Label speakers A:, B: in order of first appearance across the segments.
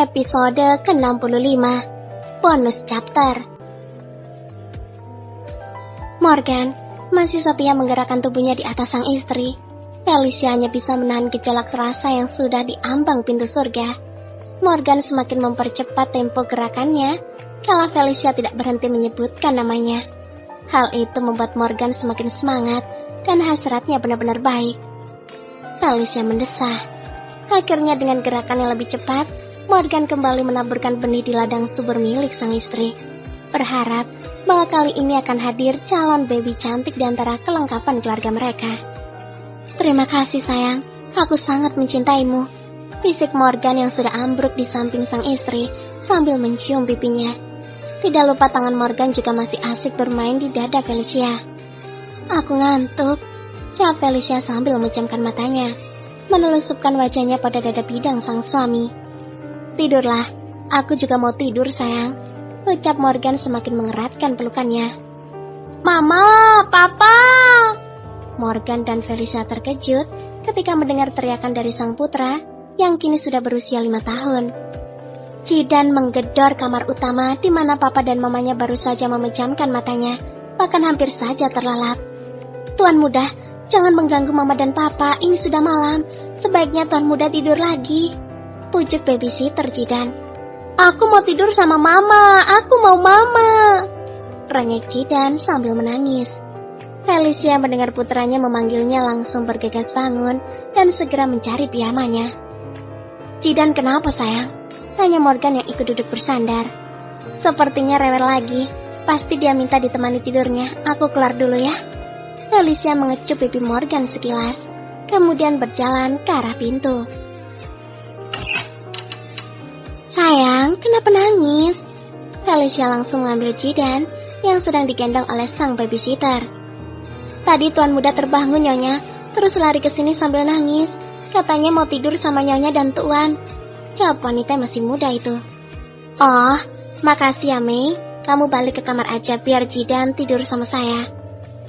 A: Episode ke-65, Bonus Chapter. Morgan masih setia menggerakkan tubuhnya di atas sang istri. Felicia hanya bisa menahan gejolak rasa yang sudah diambang pintu surga. Morgan semakin mempercepat tempo gerakannya, kala Felicia tidak berhenti menyebutkan namanya. Hal itu membuat Morgan semakin semangat dan hasratnya benar-benar baik. Felicia mendesah. Akhirnya dengan gerakan yang lebih cepat, Morgan kembali menaburkan benih di ladang subur milik sang istri, berharap bahwa kali ini akan hadir calon baby cantik di antara kelengkapan keluarga mereka. "Terima kasih sayang, aku sangat mencintaimu," bisik Morgan yang sudah ambruk di samping sang istri sambil mencium pipinya. Tidak lupa tangan Morgan juga masih asik bermain di dada Felicia. "Aku ngantuk," jawab Felicia sambil memejamkan matanya, menelusupkan wajahnya pada dada bidang sang suami. "Tidurlah, aku juga mau tidur sayang," ucap Morgan semakin mengeratkan pelukannya. "Mama, Papa!" Morgan dan Felicia terkejut ketika mendengar teriakan dari sang putra yang kini sudah berusia 5 tahun. Jidan menggedor kamar utama di mana Papa dan Mamanya baru saja memejamkan matanya, bahkan hampir saja terlelap. "Tuan Muda, jangan mengganggu Mama dan Papa, ini sudah malam. Sebaiknya Tuan Muda tidur lagi," pujuk babysitter Jidan. "Aku mau tidur sama Mama, aku mau Mama," rengek Jidan sambil menangis. Felicia mendengar putranya memanggilnya langsung bergegas bangun dan segera mencari piyamanya. "Jidan kenapa sayang?" tanya Morgan yang ikut duduk bersandar. "Sepertinya rewel lagi, pasti dia minta ditemani tidurnya, aku keluar dulu ya." Felicia mengecup pipi Morgan sekilas, kemudian berjalan ke arah pintu. "Sayang, kenapa nangis?" Felicia langsung mengambil Jidan yang sedang digendong oleh sang babysitter. "Tadi Tuan Muda terbangun Nyonya, terus lari ke sini sambil nangis. Katanya mau tidur sama Nyonya dan Tuan," jawab wanita masih muda itu. "Oh, makasih ya Mei, kamu balik ke kamar aja biar Jidan tidur sama saya,"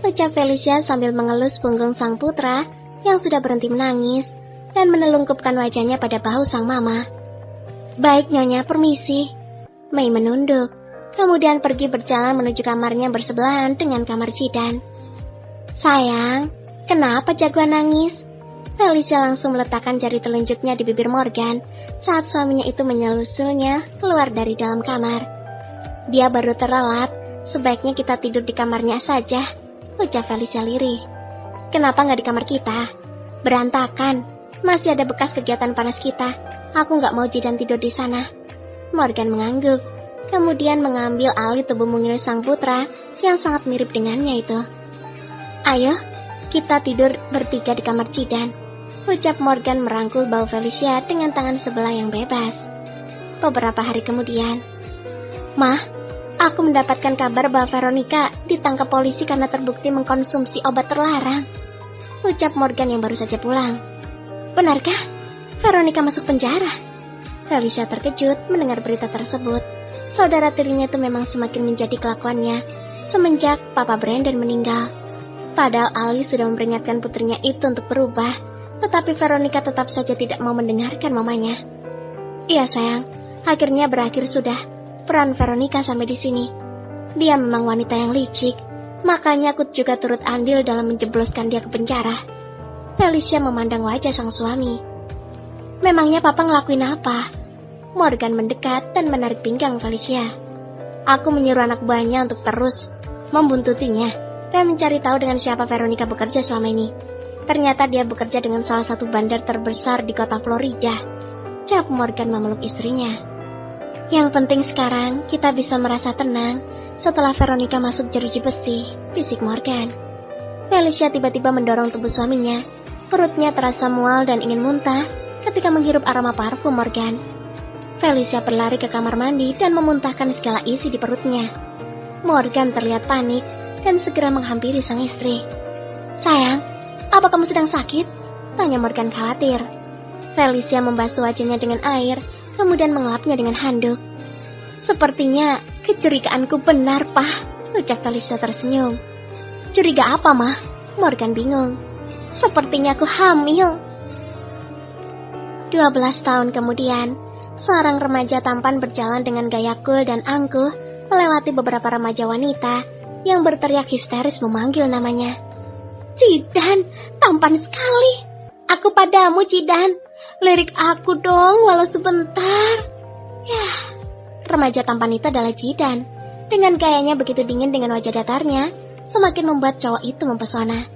A: ucap Felicia sambil mengelus punggung sang putra yang sudah berhenti menangis dan menelungkupkan wajahnya pada bahu sang mama. "Baik Nyonya, permisi." Mei menunduk, kemudian pergi berjalan menuju kamarnya bersebelahan dengan kamar Jidan. "Sayang, kenapa jagoan nangis?" Felicia langsung meletakkan jari telunjuknya di bibir Morgan saat suaminya itu menyelusulnya keluar dari dalam kamar. "Dia baru terlelap, sebaiknya kita tidur di kamarnya saja," ucap Felicia lirih. "Kenapa nggak di kamar kita? Berantakan, masih ada bekas kegiatan panas kita. Aku nggak mau Jidan tidur di sana." Morgan mengangguk, kemudian mengambil alih tubuh mungil sang putra yang sangat mirip dengannya itu. "Ayo, kita tidur bertiga di kamar Jidan," ucap Morgan merangkul bahu Felicia dengan tangan sebelah yang bebas. Beberapa hari kemudian, "Mah, aku mendapatkan kabar bahwa Veronica ditangkap polisi karena terbukti mengkonsumsi obat terlarang," ucap Morgan yang baru saja pulang. "Benarkah Veronica masuk penjara?" Felicia terkejut mendengar berita tersebut. Saudara tirinya itu memang semakin menjadi kelakuannya semenjak Papa Brandon meninggal. Padahal Ali sudah memperingatkan putrinya itu untuk berubah, tetapi Veronica tetap saja tidak mau mendengarkan mamanya. "Iya sayang, akhirnya berakhir sudah peran Veronica sampai di sini. Dia memang wanita yang licik, makanya aku juga turut andil dalam menjebloskan dia ke penjara." Felicia memandang wajah sang suami. "Memangnya Papa ngelakuin apa?" Morgan mendekat dan menarik pinggang Felicia. "Aku menyuruh anak buahnya untuk terus membuntutinya dan mencari tahu dengan siapa Veronica bekerja selama ini. Ternyata dia bekerja dengan salah satu bandar terbesar di kota Florida," jawab Morgan memeluk istrinya. "Yang penting sekarang kita bisa merasa tenang setelah Veronica masuk jeruji besi," bisik Morgan. Felicia tiba-tiba mendorong tubuh suaminya. Perutnya terasa mual dan ingin muntah ketika menghirup aroma parfum Morgan. Felicia berlari ke kamar mandi dan memuntahkan segala isi di perutnya. Morgan terlihat panik dan segera menghampiri sang istri. "Sayang, apa kamu sedang sakit?" tanya Morgan khawatir. Felicia membasuh wajahnya dengan air, kemudian mengelapnya dengan handuk. "Sepertinya kecurigaanku benar, Pak," ucap Felicia tersenyum. "Curiga apa, Mah?" Morgan bingung. "Sepertinya aku hamil." 12 tahun kemudian, Seorang remaja tampan berjalan dengan gaya cool dan angkuh melewati beberapa remaja wanita yang berteriak histeris memanggil namanya. Cidan, tampan sekali. Aku padamu, Cidan. Lirik aku dong, walau sebentar. Yah, remaja tampan itu adalah Cidan. Dengan gayanya begitu dingin dengan wajah datarnya, semakin membuat cowok itu mempesona.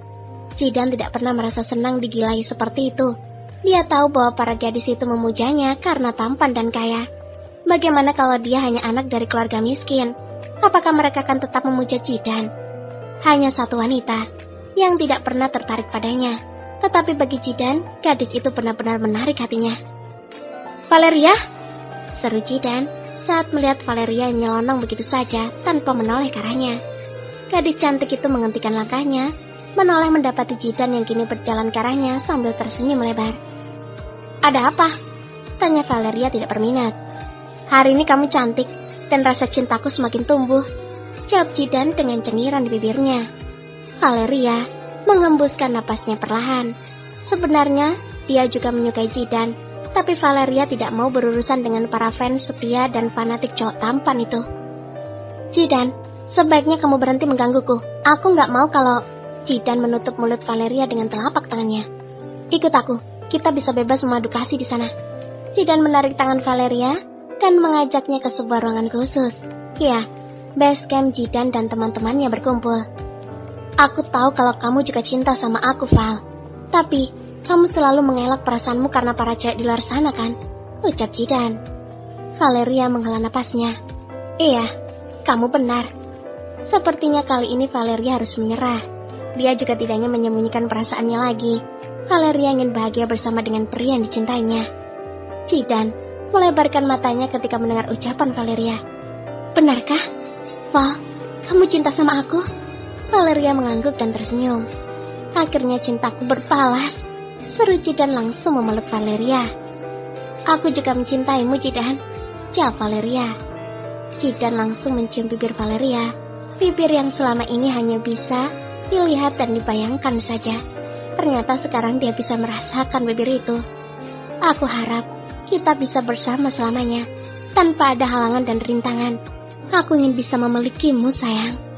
A: Cidan tidak pernah merasa senang digilai seperti itu. Dia tahu bahwa para gadis itu memujanya karena tampan dan kaya. Bagaimana kalau dia hanya anak dari keluarga miskin? Apakah mereka akan tetap memuja Cidan? Hanya satu wanita yang tidak pernah tertarik padanya. Tetapi bagi Cidan, gadis itu benar-benar menarik hatinya. Valeria? Seru Cidan saat melihat Valeria yang nyelonong begitu saja tanpa menoleh ke arahnya. Gadis cantik itu menghentikan langkahnya, menoleh mendapati Cidan yang kini berjalan ke arahnya sambil tersenyum lebar. Ada apa? Tanya Valeria tidak berminat. Hari ini kamu cantik dan rasa cintaku semakin tumbuh, jawab Cidan dengan cengiran di bibirnya. Valeria menghembuskan napasnya perlahan. Sebenarnya dia juga menyukai Cidan, tapi Valeria tidak mau berurusan dengan para fans setia dan fanatik cowok tampan itu. Cidan, sebaiknya kamu berhenti menggangguku. Aku nggak mau kalau... Cidan menutup mulut Valeria dengan telapak tangannya. Ikut aku, kita bisa bebas memadu kasih di sana. Cidan menarik tangan Valeria dan mengajaknya ke sebuah ruangan khusus. Ya, base camp Cidan dan teman-temannya berkumpul. Aku tahu kalau kamu juga cinta sama aku, Val. Tapi, kamu selalu mengelak perasaanmu karena para cewek di luar sana kan? Ucap Cidan. Valeria menghela napasnya. Iya, kamu benar. Sepertinya kali ini Valeria harus menyerah. Dia juga tidak ingin menyembunyikan perasaannya lagi. Valeria ingin bahagia bersama dengan pria yang dicintainya. Cidan melebarkan matanya ketika mendengar ucapan Valeria. Benarkah? Val, kamu cinta sama aku? Valeria mengangguk dan tersenyum. Akhirnya cintaku berbalas. Seru Cidan langsung memeluk Valeria. Aku juga mencintaimu, Cidan, jawab Valeria. Cidan langsung mencium bibir Valeria. Bibir yang selama ini hanya bisa dilihat dan dibayangkan saja. Ternyata sekarang dia bisa merasakan bibir itu. Aku harap kita bisa bersama selamanya, tanpa ada halangan dan rintangan. Aku ingin bisa memilikimu, sayang.